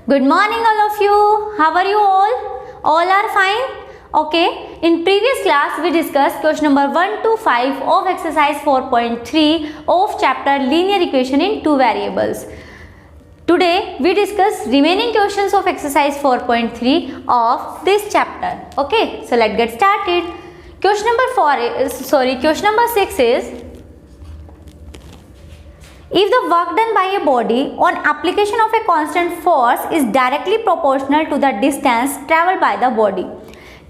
Good morning all of you. How are you all? All are fine? Okay. In previous class we discussed question number 1 to 5 of exercise 4.3 of chapter linear equation in two variables. Today we discuss remaining questions of exercise 4.3 of this chapter. Okay. So let's get started. Question number 6 is, if the work done by a body on application of a constant force is directly proportional to the distance traveled by the body.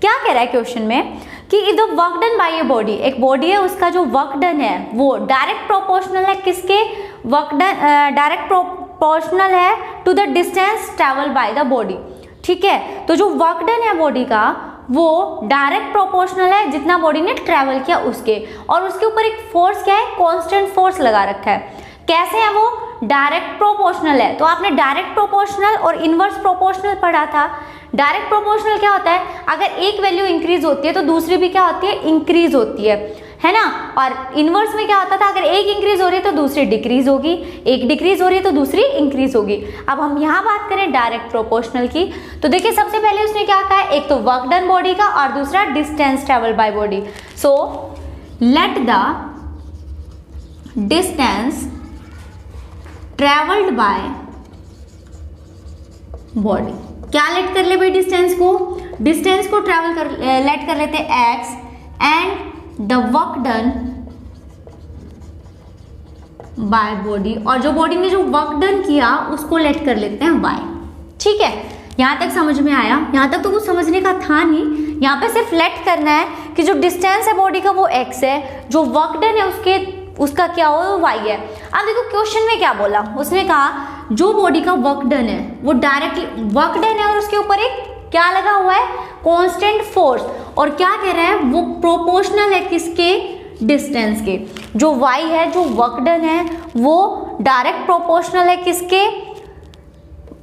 क्या कह रहा है question में कि if the work done by a body, एक body है उसका जो वर्क डन है वो डायरेक्ट प्रोपोर्शनल है किसके, वर्क डन डायरेक्ट प्रोपोर्शनल है to the distance travel by the body. ठीक है, तो जो वर्क डन है बॉडी का वो डायरेक्ट प्रोपोर्शनल है जितना बॉडी ने ट्रेवल किया उसके, और उसके ऊपर एक फोर्स क्या है, कांस्टेंट फोर्स लगा रखा है. कैसे है वो, डायरेक्ट प्रोपोर्शनल है. तो आपने डायरेक्ट प्रोपोर्शनल और इनवर्स प्रोपोर्शनल पढ़ा था. डायरेक्ट प्रोपोर्शनल क्या होता है, अगर एक वैल्यू इंक्रीज होती है तो दूसरी भी क्या होती है, इंक्रीज होती है ना. और इनवर्स में क्या होता था, अगर एक इंक्रीज हो रही है तो दूसरी डिक्रीज होगी, एक डिक्रीज हो रही है तो दूसरी इंक्रीज होगी. अब हम यहाँ बात करें डायरेक्ट प्रोपोर्शनल की, तो देखिए सबसे पहले उसने क्या कहा है, एक तो वर्क डन बॉडी का और दूसरा distance travel by body. So let the distance travelled by body. क्या लेट कर ले भाई, डिस्टेंस को ट्रेवल कर लेट कर लेते हैं x and the work done by body, और जो बॉडी ने जो वर्क डन किया उसको लेट कर लेते हैं y. ठीक है, यहां तक समझ में आया. यहां तक तो कुछ समझने का था नहीं, यहां पे सिर्फ लेट करना है कि जो डिस्टेंस है बॉडी का वो x है, जो वर्क डन है उसका क्या हो, वो y है. अब देखो क्वेश्चन में क्या बोला, उसने कहा जो बॉडी का वर्क डन है वो डायरेक्टली वर्क डन है और उसके ऊपर एक क्या लगा हुआ है, कांस्टेंट फोर्स, और क्या कह रहा है वो प्रोपोर्शनल है किसके, डिस्टेंस के. जो y है, जो वर्क डन है वो डायरेक्ट प्रोपोर्शनल है किसके,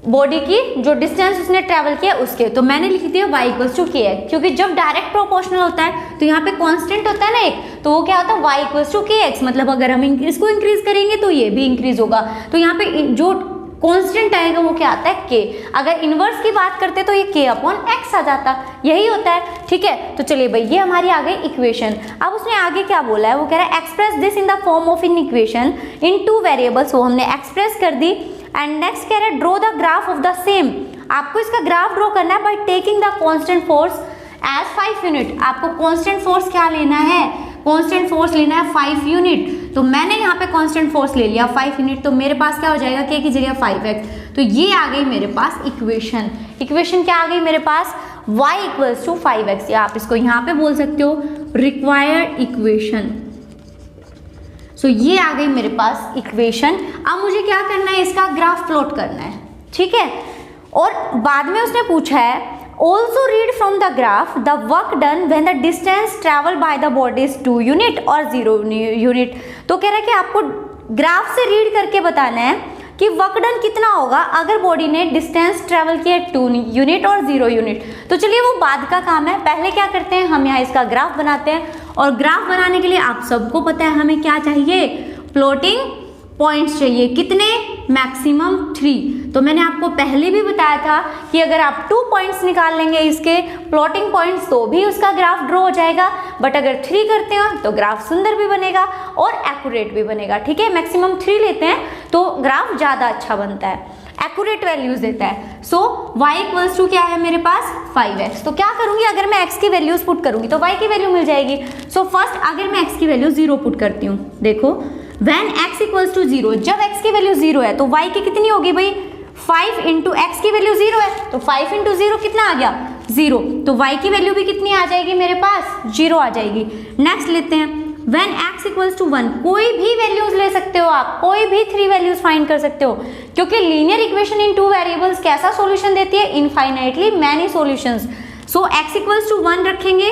बॉडी की जो डिस्टेंस उसने ट्रेवल किया उसके. तो मैंने लिख दिया y इक्वल्स टू के एक्स, क्योंकि जब डायरेक्ट प्रोपोर्शनल होता है तो यहाँ पे कांस्टेंट होता है ना एक, तो वो क्या होता है y इक्वल्स टू के एक्स. मतलब अगर हम इसको इंक्रीज करेंगे तो ये भी इंक्रीज होगा, तो यहाँ पे जो कांस्टेंट आएगा वो क्या आता है k. अगर इनवर्स की बात करते तो ये k अपॉन x आ जाता, यही होता है. ठीक है, तो चलिए भाई ये हमारी आ गई इक्वेशन. अब उसने आगे क्या बोला है, वो कह रहा है express this in the form of in equation in two variables. वो हमने एक्सप्रेस कर दी. एंड नेक्स्ट कह रहा है draw the graph of the same. आपको इसका ग्राफ ड्रॉ करना है by taking the constant force as 5 unit. आपको कांस्टेंट फोर्स क्या लेना है, कांस्टेंट फोर्स लेना है 5 यूनिट. तो मैंने यहाँ पे कांस्टेंट फोर्स ले लिया 5 यूनिट, तो मेरे पास क्या हो जाएगा, k की जगह 5x. तो ये आ गई मेरे पास इक्वेशन क्या आ गई मेरे पास, y इक्वल्स टू 5x, या आप इसको यहाँ पे बोल सकते हो रिक्वायर्ड इक्वेशन. सो ये आ गई मेरे पास इक्वेशन. अब मुझे क्या करना है, इसका ग्राफ प्लॉट करना है. ठीक है, और बाद में उसने पूछा है also read from the graph the work done when the distance traveled by the body is 2 unit और 0 unit. तो कह रहा है कि आपको ग्राफ से रीड करके बताना है कि वर्क डन कितना होगा अगर बॉडी ने डिस्टेंस ट्रेवल किया 2 यूनिट और 0 यूनिट. तो चलिए वो बाद का काम है, पहले क्या करते हैं, हम यहाँ इसका ग्राफ बनाते हैं. और ग्राफ बनाने के लिए आप सबको पता है हमें क्या चाहिए, प्लॉटिंग पॉइंट्स चाहिए. कितने, मैक्सिमम 3. तो मैंने आपको पहले भी बताया था कि अगर आप 2 पॉइंट्स निकाल लेंगे इसके प्लॉटिंग पॉइंट्स तो भी उसका ग्राफ ड्रॉ हो जाएगा, बट अगर 3 करते हो तो ग्राफ सुंदर भी बनेगा और एक्यूरेट भी बनेगा. ठीक है, मैक्सिमम 3 लेते हैं तो ग्राफ ज़्यादा अच्छा बनता है, एक्यूरेट वैल्यूज देता है. सो y इक्वल्स टू क्या है मेरे पास, 5x. तो क्या करूंगी, अगर मैं x की वैल्यूज पुट करूंगी तो y की वैल्यू मिल जाएगी. सो फर्स्ट अगर मैं x की वैल्यू 0 पुट करती हूँ, देखो when x इक्वल्स टू 0, जब x की वैल्यू 0 है तो y की कितनी होगी भाई, 5 इंटू एक्स की वैल्यू 0 है, तो 5 इंटू 0 कितना आ गया, 0. तो y की वैल्यू भी कितनी आ जाएगी मेरे पास, 0 आ जाएगी. नेक्स्ट लेते हैं when x इक्वल्स टू 1, कोई भी वैल्यूज ले सकते हो आप, कोई भी 3 वैल्यूज फाइंड कर सकते हो, क्योंकि लीनियर इक्वेशन इन 2 वेरिएबल्स कैसा सॉल्यूशन देती है, infinitely many solutions. So x equals to 1 रखेंगे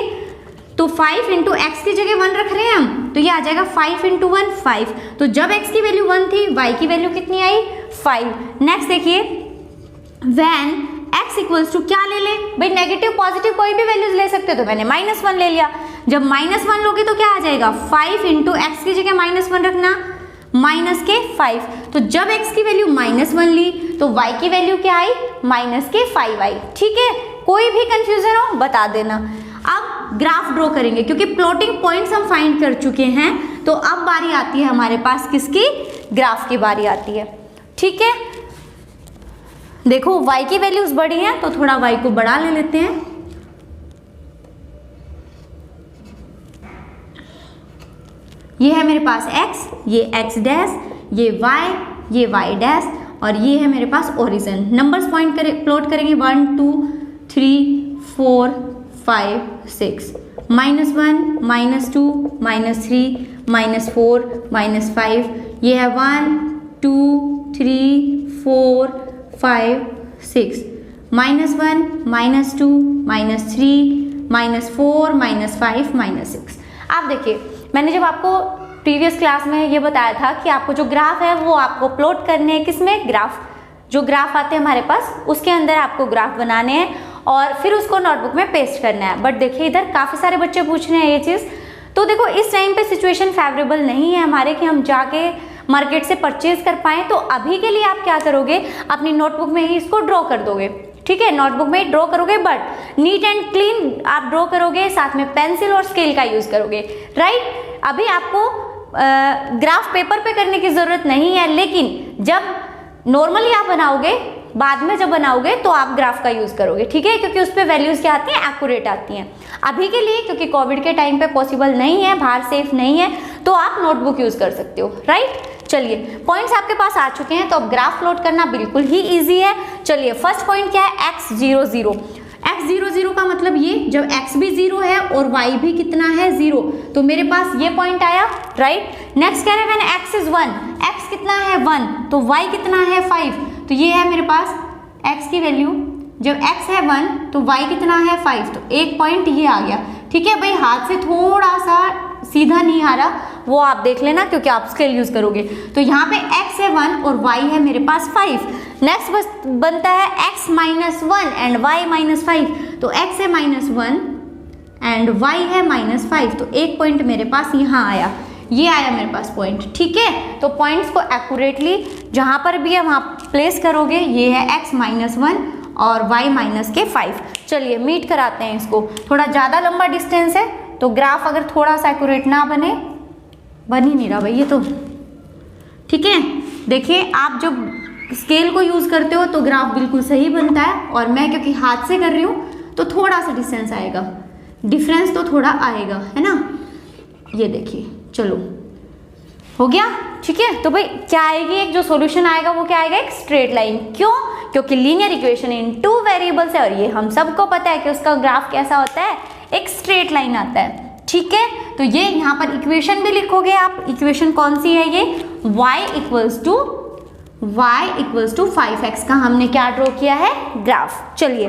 तो 5 इंटू एक्स की जगह 1 रख रहे हैं हम, तो ये आ जाएगा 5 इंटू 1 5. तो जब x की वैल्यू 1 थी, y की वैल्यू कितनी आई, 5. नेक्स्ट देखिए when x इक्वल्स टू क्या ले ले भाई, नेगेटिव पॉजिटिव कोई भी वैल्यूज ले सकते हो, तो मैंने -1 ले लिया. जब -1 लोगे तो क्या आ जाएगा, 5 इंटू एक्स की जगह -1 रखना, माइनस के 5। तो जब x की वैल्यू -1 ली तो y की वैल्यू क्या आई, माइनस के 5 आई। ठीक है, कोई भी कंफ्यूजन हो बता देना। अब ग्राफ ड्रॉ करेंगे क्योंकि प्लॉटिंग पॉइंट्स हम फाइंड कर चुके हैं, तो अब बारी आती है हमारे पास किसकी, ग्राफ की बारी आती है। ठीक है, देखो y की वैल्यूज बड़ी हैं तो थोड़ा y को बढ़ा ले लेते हैं। ये है मेरे पास x, ये x डैश, ये y डैश, और ये है मेरे पास ओरिजिन। नंबर्स पॉइंट करें, प्लॉट करेंगे 1 2 3 4 5 6, -1 -2 -3 -4 -5, ये है 1 2 3 4 5 6, -1 -2 -3 -4 -5 -6। आप देखिए, मैंने जब आपको प्रीवियस क्लास में ये बताया था कि आपको जो ग्राफ है वो आपको प्लॉट करने हैं, किसमें, ग्राफ, जो ग्राफ आते हैं हमारे पास उसके अंदर आपको ग्राफ बनाने हैं और फिर उसको नोटबुक में पेस्ट करना है। बट देखिए इधर काफ़ी सारे बच्चे पूछ रहे हैं ये चीज़, तो देखो इस टाइम पे सिचुएशन फेवरेबल नहीं है हमारे कि हम जाके मार्केट से परचेज कर पाएँ। तो अभी के लिए आप क्या करोगे, अपनी नोटबुक में ही इसको ड्रॉ कर दोगे। ठीक है, नोटबुक में ही ड्रॉ करोगे, बट नीट एंड क्लीन आप ड्रॉ करोगे, साथ में पेंसिल और स्केल का यूज़ करोगे। राइट, अभी आपको ग्राफ पेपर पे करने की ज़रूरत नहीं है, लेकिन जब नॉर्मली आप बनाओगे, बाद में जब बनाओगे तो आप ग्राफ का यूज़ करोगे। ठीक है, क्योंकि उस पर वैल्यूज़ क्या आती हैं, एक्यूरेट आती हैं। अभी के लिए क्योंकि कोविड के टाइम पे पॉसिबल नहीं है, बाहर सेफ नहीं है, तो आप नोटबुक यूज़ कर सकते हो। राइट, चलिए पॉइंट्स आपके पास आ चुके हैं, तो अब ग्राफ प्लॉट करना बिल्कुल ही ईजी है। चलिए फर्स्ट पॉइंट क्या है, x 0 0। x 0 0 का मतलब ये, जब x भी 0 है और y भी कितना है, 0, तो मेरे पास ये पॉइंट आया। राइट, नेक्स्ट कह रहे हैं मैंने x is 1, x कितना है 1, तो y कितना है 5, तो ये है मेरे पास x की वैल्यू, जब x है 1 तो y कितना है 5, तो एक पॉइंट ये आ गया। ठीक है भाई, हाथ से थोड़ा सा सीधा नहीं आ रहा, वो आप देख लेना क्योंकि आप स्केल यूज करोगे। तो यहाँ पे x है 1 और y है मेरे पास 5। नेक्स्ट बस बनता है x -1 एंड y -5, तो x है -1 एंड y है -5, तो एक पॉइंट मेरे पास यहाँ आया, ये आया मेरे पास पॉइंट। ठीक है, तो पॉइंट्स को एक्यूरेटली जहाँ पर भी है वहाँ प्लेस करोगे। ये है x -1 और y -5। चलिए मीट कराते हैं इसको, थोड़ा ज़्यादा लंबा डिस्टेंस है तो ग्राफ अगर थोड़ा सा एक्यूरेट ना बने, बन ही नहीं रहा भाई ये तो। ठीक है, देखिए आप जब स्केल को यूज़ करते हो तो ग्राफ बिल्कुल सही बनता है, और मैं क्योंकि हाथ से कर रही हूँ तो थोड़ा सा डिस्टेंस आएगा, डिफरेंस तो थोड़ा आएगा, है ना। ये देखिए, चलो हो गया। ठीक है, तो भाई क्या आएगी, एक जो सॉल्यूशन आएगा वो क्या आएगा, एक स्ट्रेट लाइन। क्यों, क्योंकि लीनियर इक्वेशन इन 2 वेरिएबल्स है और ये हम सबको पता है कि उसका ग्राफ कैसा होता है, एक स्ट्रेट लाइन आता है। ठीक है, तो ये यहाँ पर इक्वेशन भी लिखोगे आप। इक्वेशन कौन सी है ये, y इक्वल्स टू 5x का हमने क्या ड्रॉ किया है, ग्राफ। चलिए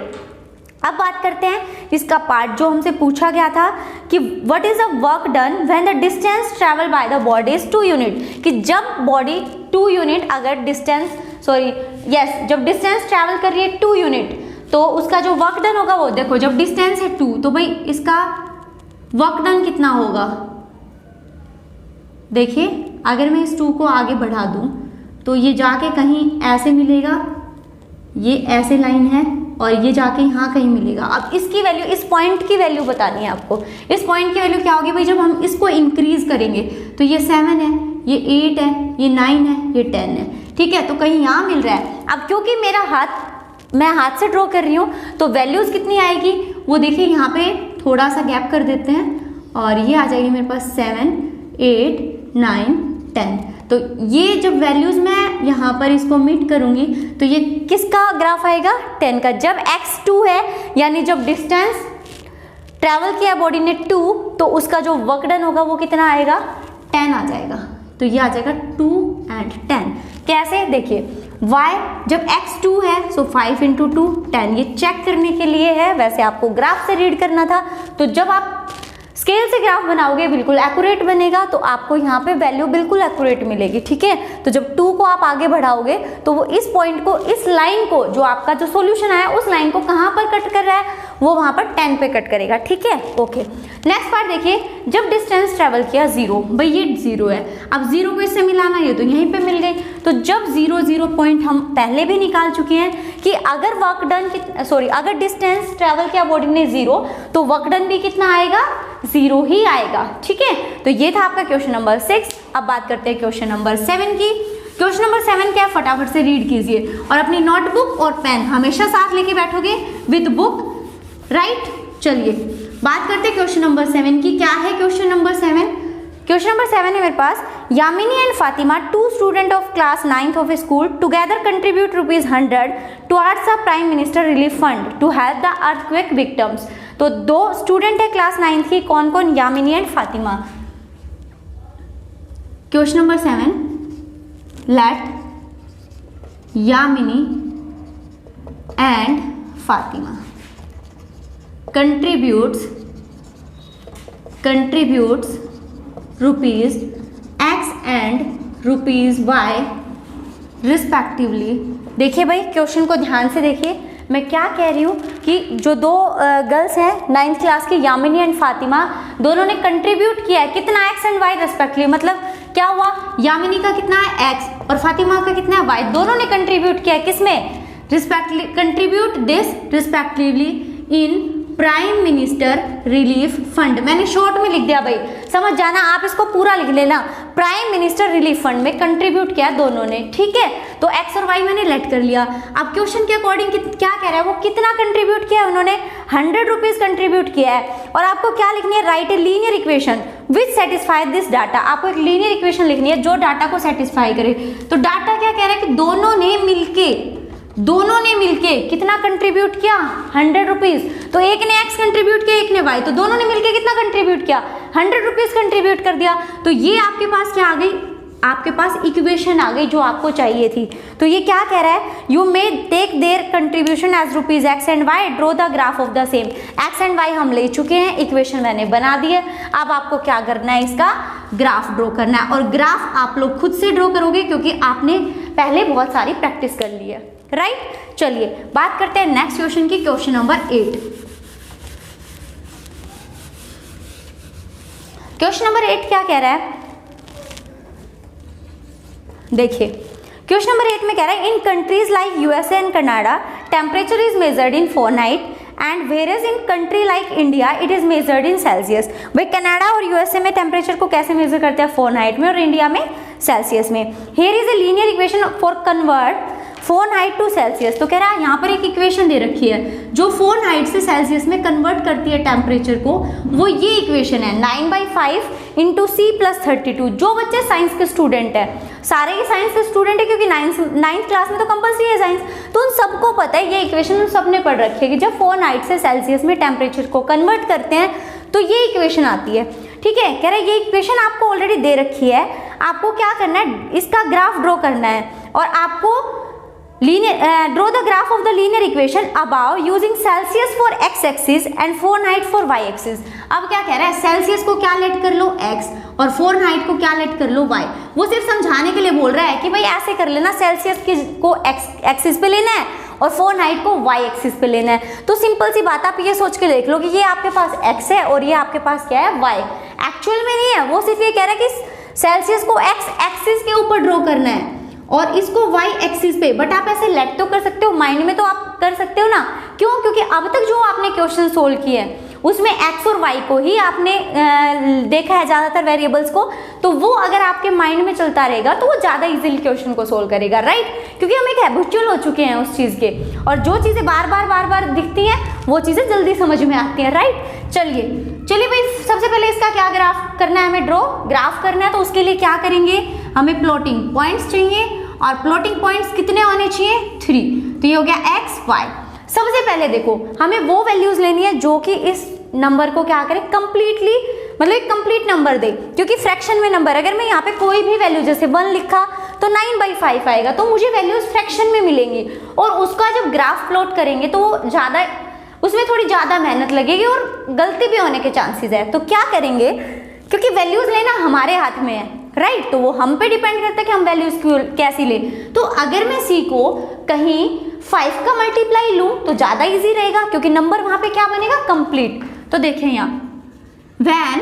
अब बात करते हैं इसका पार्ट जो हमसे पूछा गया था कि what is the work done when the distance travel by the body is 2 unit, कि जब बॉडी 2 यूनिट अगर डिस्टेंस जब डिस्टेंस ट्रेवल कर रही है 2 यूनिट, तो उसका जो वर्क डन होगा वो देखो, जब डिस्टेंस है 2 तो भाई इसका वर्क डन कितना होगा। देखिए अगर मैं इस 2 को आगे बढ़ा दूं तो ये जाके कहीं ऐसे मिलेगा, ये ऐसे लाइन है, और ये जाके यहाँ कहीं मिलेगा। अब इसकी वैल्यू, इस पॉइंट की वैल्यू बतानी है आपको। इस पॉइंट की वैल्यू क्या होगी भाई, जब हम इसको इंक्रीज करेंगे तो ये 7 है, ये 8 है, ये 9 है, ये 10 है। ठीक है, तो कहीं यहाँ मिल रहा है। अब क्योंकि मैं हाथ से ड्रॉ कर रही हूँ तो वैल्यूज़ कितनी आएगी वो देखिए, यहाँ पे थोड़ा सा गैप कर देते हैं और ये आ जाएगी मेरे पास 7 8 9 10। तो ये जब वैल्यूज़ मैं यहाँ पर इसको मीट करूँगी तो ये किसका ग्राफ आएगा, 10 का। जब x 2 है यानी जब डिस्टेंस ट्रैवल किया बॉडी ने 2, तो उसका जो वर्क डन होगा वो कितना आएगा, 10 आ जाएगा। तो ये आ जाएगा 2 एंड 10। कैसे, देखिए y जब x 2 है सो 5 × 2 10, ये चेक करने के लिए है, वैसे आपको ग्राफ से रीड करना था। तो जब आप स्केल से ग्राफ बनाओगे बिल्कुल एक्यूरेट बनेगा, तो आपको यहाँ पे वैल्यू बिल्कुल एक्यूरेट मिलेगी, ठीक है। तो जब 2 को आप आगे बढ़ाओगे तो वो इस पॉइंट को, इस लाइन को, जो आपका जो सॉल्यूशन आया उस लाइन को कहाँ पर कट कर रहा है, वो वहाँ पर 10 पे कट करेगा, ठीक है। ओके, नेक्स्ट पार्ट देखिए, जब डिस्टेंस ट्रेवल किया 0, भाई ये 0 है, अब 0 को इससे मिलाना, ये तो यहीं पे मिल गई। तो जब 0 पॉइंट हम पहले भी निकाल चुके हैं कि अगर वर्क डन अगर डिस्टेंस ट्रेवल किया बॉडी ने 0, तो वर्क डन भी कितना आएगा, 0 ही आएगा, ठीक है। तो ये था आपका क्वेश्चन नंबर 6। अब बात करते हैं क्वेश्चन नंबर 7 की। क्वेश्चन नंबर 7 क्या है, फटाफट से रीड कीजिए और अपनी नोटबुक और पेन हमेशा साथ लेके बैठोगे विद बुक, राइट। चलिए बात करते हैं क्वेश्चन नंबर 7 की। क्या है क्वेश्चन नंबर 7? क्वेश्चन नंबर 7 है मेरे पास, Yamini and Fatima, 2 student of class 9th of school, together contribute ₹100 towards the prime minister relief fund to help the earthquake victims. तो 2 स्टूडेंट है क्लास 9th की, कौन कौन, Yamini and Fatima. Question number 7, let Yamini and Fatima contributes rupees X and rupees Y respectively. देखिए भाई question को ध्यान से देखिए, मैं क्या कह रही हूँ कि जो 2 गर्ल्स हैं 9th क्लास की, यामिनी एंड फातिमा, दोनों ने कंट्रीब्यूट किया है कितना, X एंड Y रिस्पेक्टिवली। मतलब क्या हुआ, यामिनी का कितना है X और फातिमा का कितना है Y, दोनों ने कंट्रीब्यूट किया है किसमें, respectively, contribute this respectively in prime minister relief fund. मैंने शॉर्ट में लिख दिया भाई, समझ जाना, आप इसको पूरा लिख लेना। प्राइम मिनिस्टर रिलीफ फंड में कंट्रीब्यूट किया दोनों ने, ठीक है। तो एक्स और वाई मैंने लेट कर लिया। अब क्वेश्चन के अकॉर्डिंग क्या कह रहा है, वो कितना कंट्रीब्यूट किया है, उन्होंने 100 रुपीज कंट्रीब्यूट किया है। और आपको क्या लिखनी है, right A linear equation which satisfy this data. आपको एक लीनियर इक्वेशन लिखनी है जो डाटा को सेटिस्फाई करे। तो डाटा क्या कह रहा है कि दोनों ने मिलके कितना कंट्रीब्यूट किया, 100 रुपीज। तो एक ने एक्स कंट्रीब्यूट किया, एक ने वाई, तो दोनों ने मिलके कितना कंट्रीब्यूट किया, 100 रुपीज कंट्रीब्यूट कर दिया। तो ये आपके पास क्या आ गई, आपके पास इक्वेशन आ गई जो आपको चाहिए थी। तो ये क्या कह रहा है, you may take their contribution as rupees X and Y, draw the graph of the same. X and Y हम ले चुके हैं, इक्वेशन मैंने बना दी है। अब आपको क्या करना है, इसका ग्राफ ड्रॉ करना है। और ग्राफ आप लोग खुद से ड्रॉ करोगे क्योंकि आपने पहले बहुत सारी प्रैक्टिस कर ली है, राइट। चलिए बात करते हैं नेक्स्ट क्वेश्चन की, क्वेश्चन नंबर 8। क्वेश्चन नंबर 8 क्या कह रहा है, देखिए क्वेश्चन नंबर 8 में कह रहा है, in countries like USA and Canada temperature is measured in Fahrenheit and whereas in country like India it is measured in Celsius. भाई कनाडा और USA में टेम्परेचर को कैसे मेजर करते हैं, फॉरनाइट में, और इंडिया में सेल्सियस में। Here is a linear equation for convert Fahrenheit to Celsius. तो कह रहा है यहाँ पर एक इक्वेशन दे रखी है जो फॉरनाइट से सेल्सियस में कन्वर्ट करती है टेम्परेचर को, वो ये इक्वेशन है 9/5 × C + 32। जो बच्चे साइंस के स्टूडेंट है, सारे ही साइंस के स्टूडेंट है क्योंकि 9th क्लास में तो कंपल्सरी है साइंस, तो उन सबको पता है ये इक्वेशन, उन सबने पढ़ रखी है कि जब फॉरनाइट से सेल्सियस में टेम्परेचर को कन्वर्ट करते हैं तो ये इक्वेशन आती है, ठीक है। कह रहा है ये इक्वेशन आपको ऑलरेडी दे रखी है, आपको क्या करना है, इसका ग्राफ ड्रॉ करना है और आपको draw the graph of the linear equation above using Celsius for x axis and Fahrenheit for y axis। अब क्या कह रहा है, सेल्सियस को क्या लेट कर लो x और फॉरनाइट को क्या लेट कर लो y। वो सिर्फ समझाने के लिए बोल रहा है कि भाई ऐसे कर लेना, सेल्सियस को x एक्सिस पे लेना है और फॉरनाइट को y एक्सिस पे लेना है। तो सिंपल सी बात, आप ये सोच के देख लो कि ये आपके पास x है और ये आपके पास क्या है, y। एक्चुअल में नहीं है, वो सिर्फ ये कह रहा है कि सेल्सियस को x एक्सिस के ऊपर ड्रॉ करना है और इसको y एक्सिस पे। बट आप ऐसे लेट तो कर सकते हो, माइंड में तो आप कर सकते हो ना, क्यों, क्योंकि अब तक जो आपने क्वेश्चन सोल्व किए हैं उसमें x और y को ही आपने देखा है ज़्यादातर वेरिएबल्स को, तो वो अगर आपके माइंड में चलता रहेगा तो वो ज़्यादा इजीली क्वेश्चन को सोल्व करेगा, राइट। क्योंकि हम एक हैबिचुअल हो चुके हैं उस चीज़ के, और जो चीज़ें बार बार दिखती हैं वो चीज़ें जल्दी समझ में आती हैं, राइट। चलिए भाई, सबसे पहले इसका क्या ग्राफ करना है, हमें ड्रॉ ग्राफ करना है। तो उसके लिए क्या करेंगे, हमें प्लॉटिंग पॉइंट्स चाहिए और प्लॉटिंग पॉइंट्स कितने होने चाहिए, 3। तो ये हो गया x y। सबसे पहले देखो हमें वो वैल्यूज लेनी है जो कि इस नंबर को क्या करे, कंप्लीटली, मतलब एक कंप्लीट नंबर दे। क्योंकि फ्रैक्शन में नंबर, अगर मैं यहाँ पे कोई भी वैल्यू जैसे 1 लिखा तो 9/5 आएगा, तो मुझे वैल्यूज फ्रैक्शन में मिलेंगी और उसका जब ग्राफ प्लॉट करेंगे तो वो ज़्यादा उसमें थोड़ी ज़्यादा मेहनत लगेगी और गलती भी होने के चांसेस है। तो क्या करेंगे, क्योंकि वैल्यूज़ लेना हमारे हाथ में है, राइट, तो वो हम पे डिपेंड करता है कि हम वैल्यूज़ कैसी ले। तो अगर मैं c को कहीं 5 का मल्टीप्लाई लूँ तो ज़्यादा इजी रहेगा, क्योंकि नंबर वहाँ पे क्या बनेगा, कंप्लीट। तो देखें यहाँ when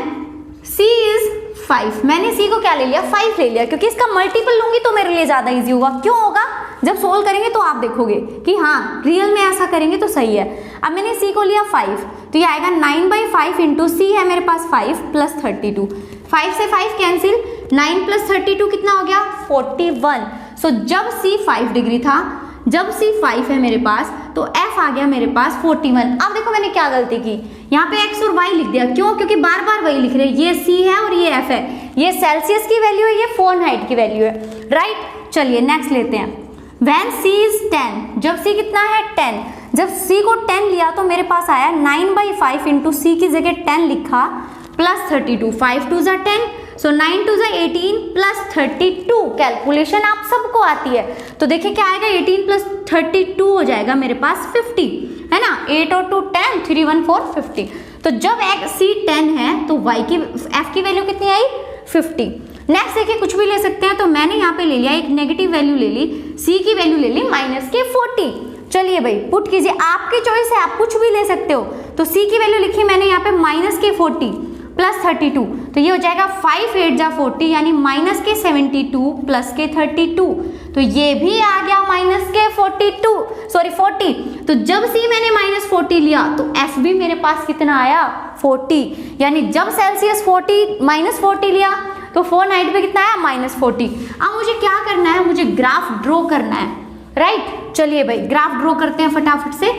c is 5, मैंने c को क्या ले लिया, 5 ले लिया, क्योंकि इसका मल्टीपल लूंगी तो मेरे लिए ज़्यादा इजी होगा। क्यों होगा, जब सोल्व करेंगे तो आप देखोगे कि हाँ रियल में ऐसा करेंगे तो सही है। अब मैंने c को लिया 5, तो ये आएगा 9/5 इंटू c है मेरे पास 5 प्लस 32, 5 से 5 कैंसिल, 9 प्लस 32 कितना हो गया, 41। सो जब c 5 डिग्री था, जब c 5 है मेरे पास, तो f आ गया मेरे पास 41। अब देखो मैंने क्या गलती की, यहाँ पे x और y लिख दिया, क्यों, क्योंकि बार बार वही लिख रहे हैं, ये c है और ये f है, ये सेल्सियस की वैल्यू है, ये फ़ारेनहाइट की वैल्यू है, राइट। चलिए नेक्स्ट लेते हैं, when c is 10, जब c कितना है 10, जब c को 10 लिया तो मेरे पास आया 9/5 इंटू c की जगह 10 लिखा प्लस 32, 5 2 10, सो 9 2 18 प्लस 32। कैलकुलेशन आप सबको आती है, तो देखिए क्या आएगा, 18 प्लस 32 हो जाएगा मेरे पास 50, है ना, 8 और 2 10, 3 1 4 50। तो जब c 10 है तो y की f की वैल्यू कितनी आई, 50। नेक्स्ट देखिए कुछ भी ले सकते हैं, तो मैंने यहाँ पे ले लिया एक नेगेटिव वैल्यू ले ली, c की वैल्यू ले ली -40। चलिए भाई पुट कीजिए, आपकी चॉइस है, आप कुछ भी ले सकते हो। तो c की वैल्यू लिखी मैंने यहाँ पे -40 प्लस 32, तो ये हो जाएगा 5 8 जा 40 यानी -72 प्लस 32, तो ये भी आ गया -42, सॉरी 40। तो जब c मैंने -40 लिया तो f भी मेरे पास कितना आया, 40, यानी जब सेल्सियस 40 लिया तो फ़ारेनहाइट पे कितना आया, -40। अब मुझे क्या करना है, मुझे ग्राफ ड्रॉ करना है, राइट। चलिए भाई ग्राफ ड्रॉ करते हैं फटाफट से।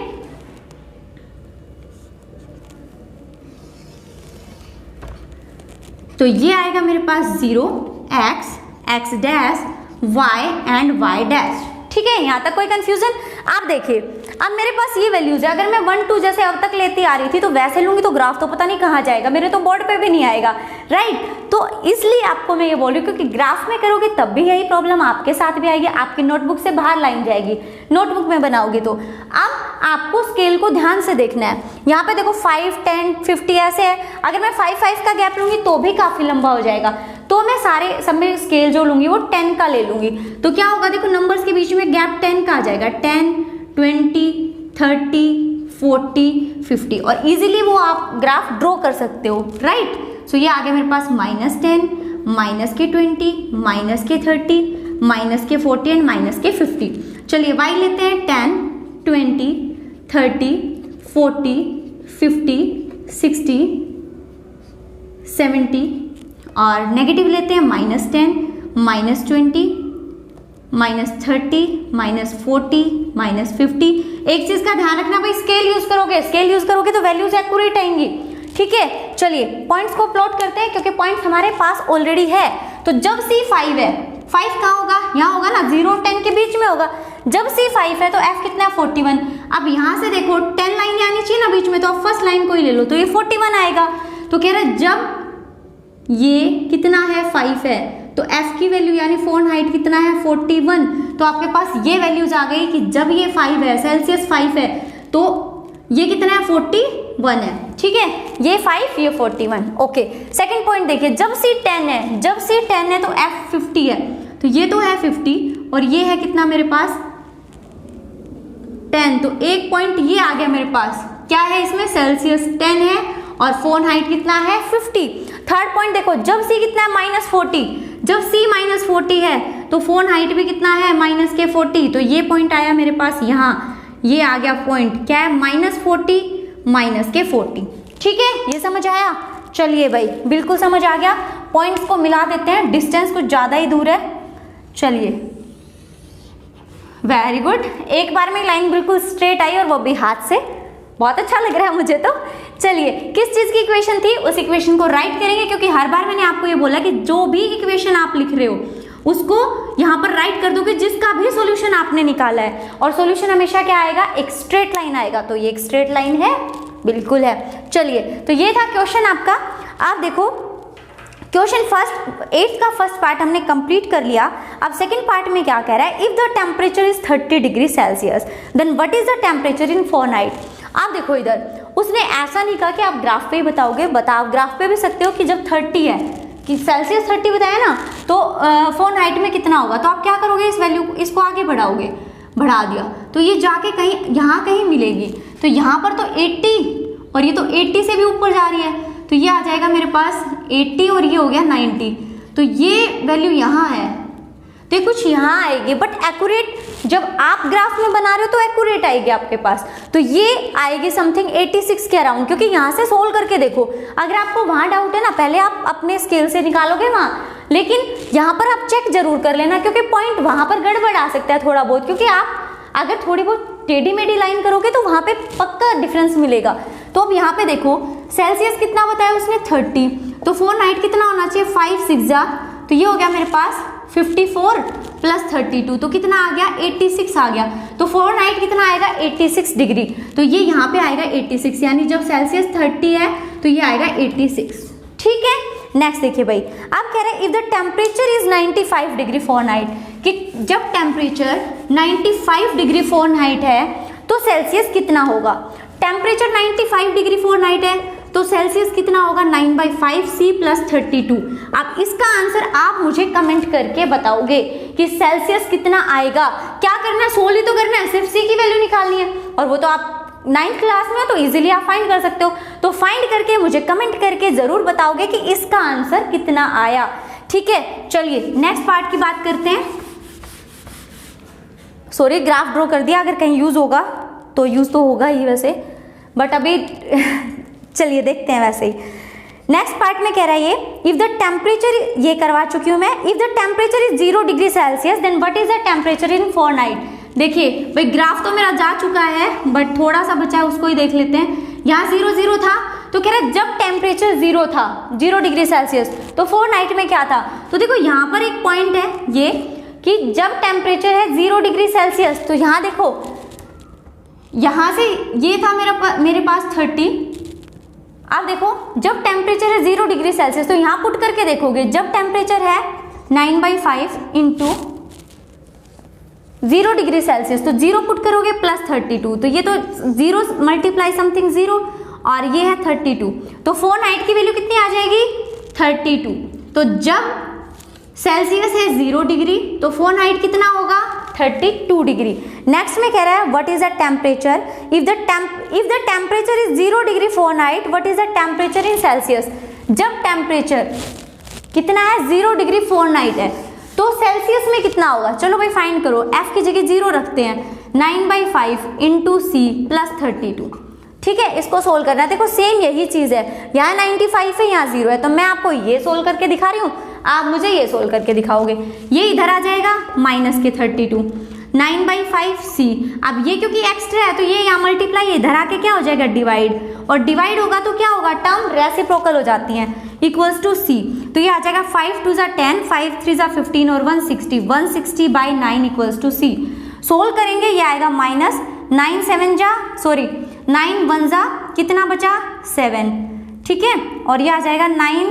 तो ये आएगा मेरे पास 0 x dash y and y dash, ठीक है, यहाँ तक कोई कंफ्यूजन। आप देखिए अब मेरे पास ये वैल्यूज है, अगर मैं 1 2 जैसे अब तक लेती आ रही थी तो वैसे लूंगी तो ग्राफ तो पता नहीं कहाँ जाएगा, मेरे तो बोर्ड पे भी नहीं आएगा, राइट। तो इसलिए आपको मैं ये बोल रही हूँ, क्योंकि ग्राफ में करोगे तब भी यही प्रॉब्लम आपके साथ भी आएगी, आपकी नोटबुक से बाहर लाइन जाएगी, नोटबुक में बनाओगे तो। अब आपको स्केल को ध्यान से देखना है, यहाँ पे देखो 5 10 50 ऐसे है, अगर मैं 5 5 का गैप लूंगी तो भी काफी लंबा हो जाएगा, तो मैं सारे सब में स्केल जो लूंगी वो 10 का ले लूंगी। तो क्या होगा, देखो नंबर्स के बीच में गैप 10 का आ जाएगा, 10 20 30 40 50, और इजीली वो आप ग्राफ ड्रॉ कर सकते हो, राइट। सो ये आ गया मेरे पास -10 -20 -30 -40 एंड -50। चलिए y लेते हैं 10 20 30 40 50 60 70, और नेगेटिव लेते हैं -10 -20 -30 -40 -50। एक चीज का ध्यान रखना भाई, स्केल यूज करोगे तो वैल्यूज एक्यूरेट आएंगी, ठीक है। चलिए पॉइंट्स को प्लॉट करते हैं, क्योंकि पॉइंट्स हमारे पास ऑलरेडी है। तो जब c 5 है, 5 कहाँ होगा, यहाँ होगा ना, 0 और 10 के बीच में होगा। जब c 5 है तो f कितना है, 41। अब यहाँ से देखो 10 लाइन आनी चाहिए ना बीच में, तो आप फर्स्ट लाइन को ही ले लो, तो ये 41 आएगा। तो कह रहे जब ये कितना है, 5 है, तो f की वैल्यू यानी फ़ारेनहाइट कितना है, 41। तो आपके पास ये वैल्यूज आ गई कि जब ये 5 है, सेल्सियस 5 है, तो ये कितना है, 41 है, ठीक है, ये 5 ये 41। ओके, सेकंड पॉइंट देखिए, जब c 10 है तो f 50 है, तो ये तो है 50 और ये है कितना मेरे पास 10, तो एक पॉइंट ये आ गया मेरे पास, क्या है इसमें, सेल्सियस 10 है और फ़ारेनहाइट कितना है, 50। थर्ड पॉइंट देखो, जब c कितना है, -40, जब c -40 है तो फ़ारेनहाइट भी कितना है, -40, तो ये पॉइंट आया मेरे पास यहाँ, ये आ गया पॉइंट, क्या है, -40 -40, ठीक है, ये समझ आया। चलिए भाई बिल्कुल समझ आ गया, पॉइंट्स को मिला देते हैं, डिस्टेंस कुछ ज़्यादा ही दूर है। चलिए वेरी गुड, एक बार में लाइन बिल्कुल स्ट्रेट आई और वो भी हाथ से, बहुत अच्छा लग रहा है मुझे तो। चलिए किस चीज़ की इक्वेशन थी, उस इक्वेशन को राइट करेंगे, क्योंकि हर बार मैंने आपको ये बोला कि जो भी इक्वेशन आप लिख रहे हो उसको यहाँ पर राइट कर दोगे जिसका भी सॉल्यूशन आपने निकाला है, और सॉल्यूशन हमेशा क्या आएगा, एक स्ट्रेट लाइन आएगा। तो ये एक स्ट्रेट लाइन है, बिल्कुल है। चलिए तो ये था क्वेश्चन आपका। आप देखो क्वेश्चन फर्स्ट 8 का फर्स्ट पार्ट हमने कंप्लीट कर लिया। अब सेकंड पार्ट में क्या कह रहा है, if the temperature is 30 degree Celsius then what is the temperature in Fahrenheit. आप देखो इधर, उसने ऐसा नहीं कहा कि आप ग्राफ पे ही बताओगे, बताओ ग्राफ पे भी सकते हो कि जब 30 है कि सेल्सियस 30 बताया ना, तो फोन हाइट में कितना होगा, तो आप क्या करोगे, इस वैल्यू इसको आगे बढ़ाओगे, बढ़ा दिया तो ये जाके कहीं यहाँ कहीं मिलेगी, तो यहाँ पर तो 80 और ये तो 80 से भी ऊपर जा रही है, तो ये आ जाएगा मेरे पास 80 और ये हो गया 90, तो ये वैल्यू यहाँ है, तो ये कुछ यहाँ आएगी, बट एक्यूरेट जब आप ग्राफ में बना रहे हो तो एक्यूरेट आएगी आपके पास, तो ये आएगी समथिंग 86 के अराउंड, क्योंकि यहाँ से सोल्व करके देखो, अगर आपको वहाँ डाउट है ना, पहले आप अपने स्केल से निकालोगे वहाँ, लेकिन यहाँ पर आप चेक जरूर कर लेना, क्योंकि पॉइंट वहाँ पर गड़बड़ आ सकता है थोड़ा बहुत, क्योंकि आप अगर थोड़ी बहुत टेढ़ी मेढ़ी लाइन करोगे तो वहाँ पे पक्का डिफरेंस मिलेगा। तो अब यहाँ पे देखो सेल्सियस कितना बताया उसने 30, तो फोन हाइट कितना होना चाहिए 5 6 जा, तो ये हो गया मेरे पास 54 प्लस 32, तो कितना आ गया 86 आ गया, तो फोन हाइट कितना आएगा 86 डिग्री, तो ये यहाँ पे आएगा 86, यानी जब सेल्सियस 30 है तो ये आएगा 86। ठीक है, नेक्स्ट देखिए भाई, आप कह रहे हैं if the temperature is 95 degree Fahrenheit, कि जब टेम्परेचर 95 डिग्री फॉरेनहाइट है तो सेल्सियस कितना होगा। टेम्परेचर 95 डिग्री फॉरेनहाइट है तो सेल्सियस कितना होगा 9/5 C + 32। अब इसका आंसर आप मुझे कमेंट करके बताओगे कि सेल्सियस कितना आएगा। क्या करना है, सोल्व ही तो करना है, सिर्फ C की वैल्यू निकालनी है, और वो तो आप 9th क्लास में हो तो इजीली आप फाइंड कर सकते हो। तो फाइंड करके मुझे कमेंट करके जरूर बताओगे कि इसका आंसर कितना आया। ठीक है, चलिए नेक्स्ट पार्ट की बात करते हैं। सॉरी, ग्राफ ड्रॉ कर दिया, अगर कहीं यूज होगा तो यूज तो होगा ही वैसे, बट अभी चलिए देखते हैं वैसे ही। नेक्स्ट पार्ट में कह रहा है ये इफ द टेम्परेचर, ये करवा चुकी हूँ मैं, if the temperature is 0 degree Celsius then what is the temperature in Fahrenheit. देखिए भाई ग्राफ तो मेरा जा चुका है, बट थोड़ा सा बचा है, उसको ही देख लेते हैं। यहाँ 0 0 था, तो कह रहा है जब टेम्परेचर 0 था 0 डिग्री सेल्सियस तो फॉरेनहाइट में क्या था। तो देखो यहाँ पर एक पॉइंट है ये कि जब टेम्परेचर है 0 डिग्री सेल्सियस, तो यहाँ देखो यहाँ से ये था मेरे पास 30। अब देखो जब टेम्परेचर है 0 डिग्री सेल्सियस, तो यहाँ पुट करके देखोगे, जब टेम्परेचर है 9/5 इंटू 0 डिग्री सेल्सियस, तो 0 पुट करोगे प्लस 32, तो ये तो 0 मल्टीप्लाई समथिंग 0 और ये है 32, तो फॉरेनहाइट की वैल्यू कितनी आ जाएगी 32। तो जब सेल्सियस है 0 डिग्री तो फॉरेनहाइट कितना होगा 32 डिग्री। नेक्स्ट में कह रहा है what is the temperature if the temperature is 0 degree Fahrenheit what is the temperature in Celsius. जब टेम्परेचर कितना है 0 डिग्री फॉरेनहाइट है तो सेल्सियस में कितना होगा। चलो भाई फाइंड करो, F की जगह 0 रखते हैं, 9/5 इंटू C + 32। ठीक है, इसको सोल्व करना है। देखो सेम यही चीज है, यहाँ 95 है यहाँ 0 है, तो मैं आपको ये सोल्व करके दिखा रही हूँ, आप मुझे ये सोल्व करके दिखाओगे। ये इधर आ जाएगा माइनस के 32, 9/5C। अब ये क्योंकि एक्स्ट्रा है तो ये यहाँ मल्टीप्लाई, इधर आके क्या हो जाएगा डिवाइड, और डिवाइड होगा तो क्या होगा टर्म रेसिप्रोकल हो जाती हैं, इक्वल्स टू C। तो ये आ जाएगा 5 2 = 10, 5 3 = 15 और 160, 160/9 इक्वल्स टू C। सोल्व करेंगे ये आएगा माइनस 9 7 जा, सॉरी 9 1 जा, कितना बचा 7। ठीक है, और ये आ जाएगा 9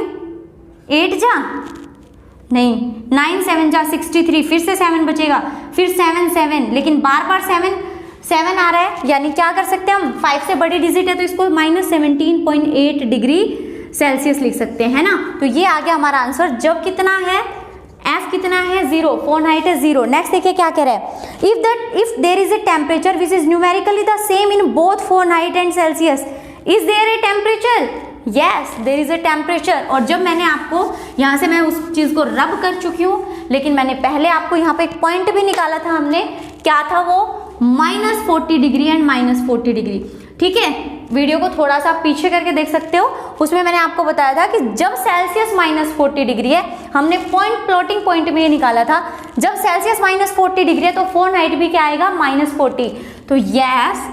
8 जा, नहीं 9 7 जा 63, फिर से 7 बचेगा, फिर 7 7, लेकिन बार बार 7 आ रहा है, यानी क्या कर सकते हैं हम, 5 से बड़ी डिजिट है तो इसको -17.8 डिग्री सेल्सियस लिख सकते हैं ना। तो ये आ गया हमारा आंसर। जब कितना है F कितना है 0, फॉरेनहाइट है 0। नेक्स्ट देखिए क्या कह रहा है, if there is a temperature which is numerically the same in both Fahrenheit and Celsius, is there a temperature. Yes there is a temperature. और जब मैंने आपको यहाँ से, मैं उस चीज को रब कर चुकी हूँ, लेकिन मैंने पहले आपको यहाँ पे एक पॉइंट भी निकाला था हमने, क्या था वो, -40 डिग्री एंड -40 डिग्री। ठीक है, वीडियो को थोड़ा सा पीछे करके देख सकते हो, उसमें मैंने आपको बताया था कि जब सेल्सियस -40 डिग्री है, हमने पॉइंट प्लॉटिंग पॉइंट में ये निकाला था, जब सेल्सियस -40 डिग्री है तो फॉरेनहाइट भी क्या आएगा -40। तो यस